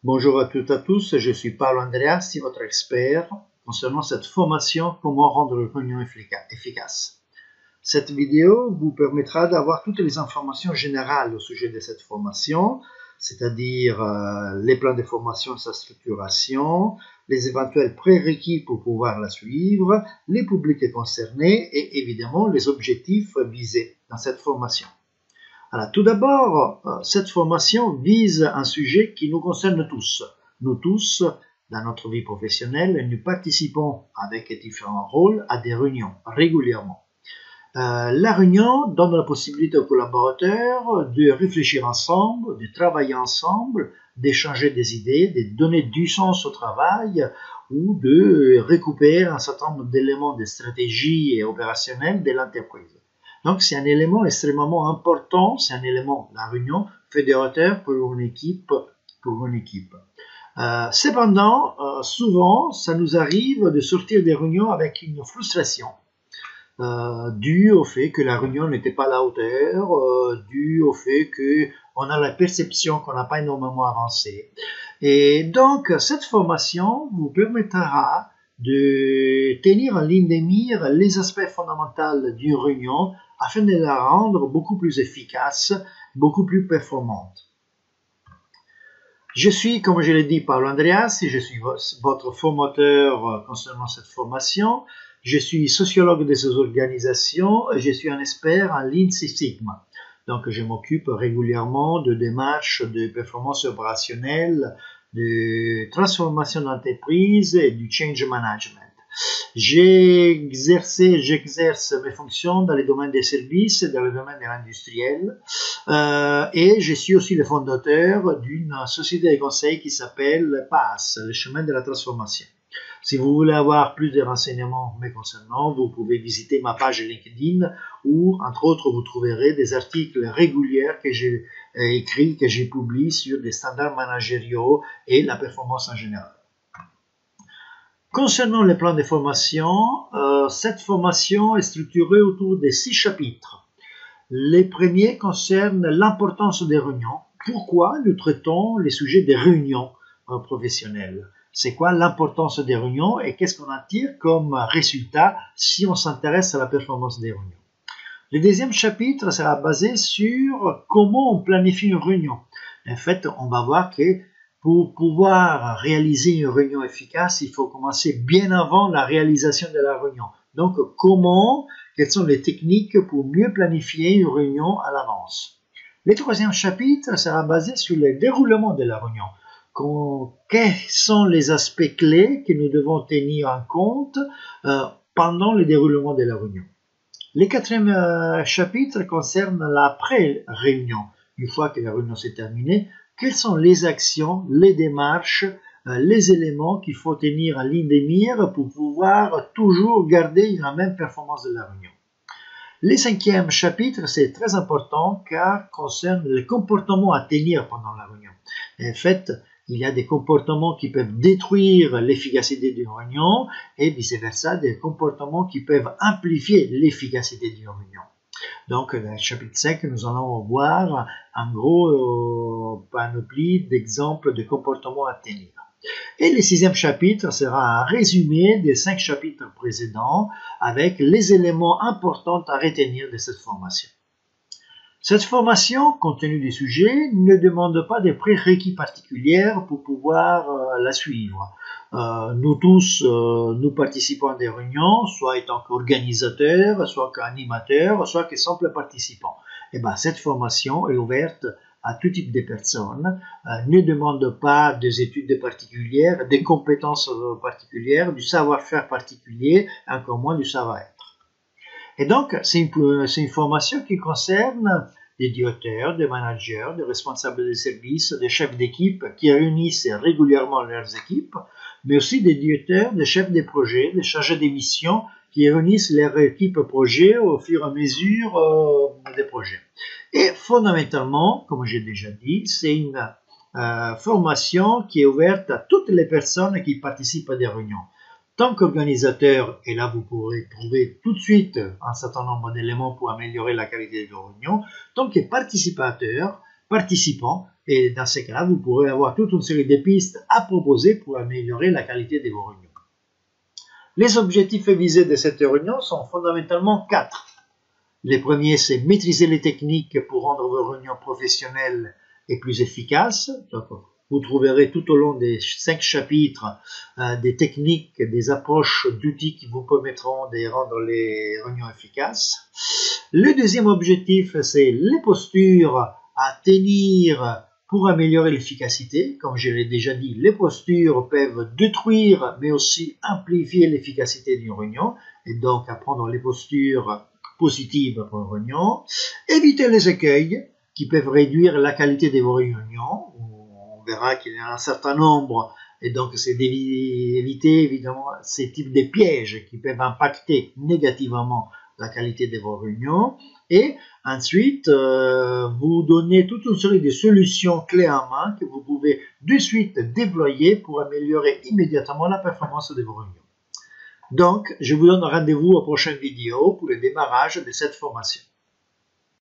Bonjour à toutes et à tous, je suis Paolo Andreassi, votre expert concernant cette formation Comment rendre une réunion efficace. Cette vidéo vous permettra d'avoir toutes les informations générales au sujet de cette formation, c'est-à-dire les plans de formation et sa structuration, les éventuels prérequis pour pouvoir la suivre, les publics concernés et évidemment les objectifs visés dans cette formation. Alors, tout d'abord, cette formation vise un sujet qui nous concerne tous. Nous tous, dans notre vie professionnelle, nous participons avec différents rôles à des réunions régulièrement. La réunion donne la possibilité aux collaborateurs de réfléchir ensemble, de travailler ensemble, d'échanger des idées, de donner du sens au travail ou de récupérer un certain nombre d'éléments de stratégie et opérationnels de l'entreprise. Donc, c'est un élément extrêmement important, c'est un élément, la réunion, fédérateur pour une équipe. Cependant, souvent, ça nous arrive de sortir des réunions avec une frustration, due au fait que la réunion n'était pas à la hauteur, due au fait qu'on a la perception qu'on n'a pas énormément avancé. Et donc, cette formation vous permettra de tenir en ligne de mire les aspects fondamentaux d'une réunion afin de la rendre beaucoup plus efficace, beaucoup plus performante. Je suis, comme je l'ai dit, Paolo Andreassi, je suis votre formateur concernant cette formation. Je suis sociologue de ces organisations et je suis un expert en Lean Six Sigma. Donc, je m'occupe régulièrement de démarches de performance opérationnelle, de transformation d'entreprise et du change management. J'exerce mes fonctions dans les domaines des services, dans le domaine de l'industriel, et je suis aussi le fondateur d'une société de conseil qui s'appelle PAS, le chemin de la transformation. Si vous voulez avoir plus de renseignements me concernant, vous pouvez visiter ma page LinkedIn où, entre autres, vous trouverez des articles réguliers que j'ai écrits, que j'ai publiés sur des standards managériaux et la performance en général. Concernant les plans de formation, cette formation est structurée autour de 6 chapitres. Les premiers concernent l'importance des réunions. Pourquoi nous traitons les sujets des réunions professionnelles? C'est quoi l'importance des réunions et qu'est-ce qu'on en tire comme résultat si on s'intéresse à la performance des réunions? Le deuxième chapitre sera basé sur comment on planifie une réunion. En fait, on va voir que pour pouvoir réaliser une réunion efficace, il faut commencer bien avant la réalisation de la réunion. Donc, quelles sont les techniques pour mieux planifier une réunion à l'avance. Le troisième chapitre sera basé sur le déroulement de la réunion. Quels sont les aspects clés que nous devons tenir en compte pendant le déroulement de la réunion. Le quatrième chapitre concerne l'après-réunion. Une fois que la réunion s'est terminée, quelles sont les actions, les démarches, les éléments qu'il faut tenir en ligne de mire pour pouvoir toujours garder la même performance de la réunion. Le cinquième chapitre, c'est très important car concerne les comportements à tenir pendant la réunion. En fait, il y a des comportements qui peuvent détruire l'efficacité d'une réunion et vice-versa, des comportements qui peuvent amplifier l'efficacité d'une réunion. Donc, dans le chapitre 5, nous allons voir un gros panoplie d'exemples de comportements à tenir. Et le sixième chapitre sera un résumé des 5 chapitres précédents avec les éléments importants à retenir de cette formation. Cette formation, compte tenu du sujet, ne demande pas de prérequis particuliers pour pouvoir la suivre. Nous tous, nous participons à des réunions, soit étant qu'organisateurs, soit qu'animateurs, soit que simples participants. Et ben, cette formation est ouverte à tout type de personnes, ne demande pas des études particulières, des compétences particulières, du savoir-faire particulier, encore moins du savoir-être. Et donc, c'est une formation qui concerne des directeurs, des managers, des responsables de services, des chefs d'équipe qui réunissent régulièrement leurs équipes, mais aussi des directeurs, des chefs de projet, des chargés de mission qui réunissent leur équipe projet au fur et à mesure des projets. Et fondamentalement, comme j'ai déjà dit, c'est une formation qui est ouverte à toutes les personnes qui participent à des réunions. Tant qu'organisateur, et là vous pourrez trouver tout de suite un certain nombre d'éléments pour améliorer la qualité de vos réunions, tant que participant, Et dans ces cas-là, vous pourrez avoir toute une série de pistes à proposer pour améliorer la qualité de vos réunions. Les objectifs visés de cette réunion sont fondamentalement 4. Les premiers, c'est maîtriser les techniques pour rendre vos réunions professionnelles et plus efficaces. Donc, vous trouverez tout au long des 5 chapitres des techniques, des approches d'outils qui vous permettront de rendre les réunions efficaces. Le deuxième objectif, c'est les postures à tenir pour améliorer l'efficacité. Comme je l'ai déjà dit, les postures peuvent détruire mais aussi amplifier l'efficacité d'une réunion. Et donc, apprendre les postures positives pour une réunion. Éviter les écueils qui peuvent réduire la qualité de vos réunions. On verra qu'il y en a un certain nombre, et donc c'est d'éviter évidemment ces types de pièges qui peuvent impacter négativement la qualité de vos réunions. Et ensuite, vous donner toute une série de solutions clés en main que vous pouvez de suite déployer pour améliorer immédiatement la performance de vos réunions. Donc, je vous donne rendez-vous aux prochaines vidéos pour le démarrage de cette formation.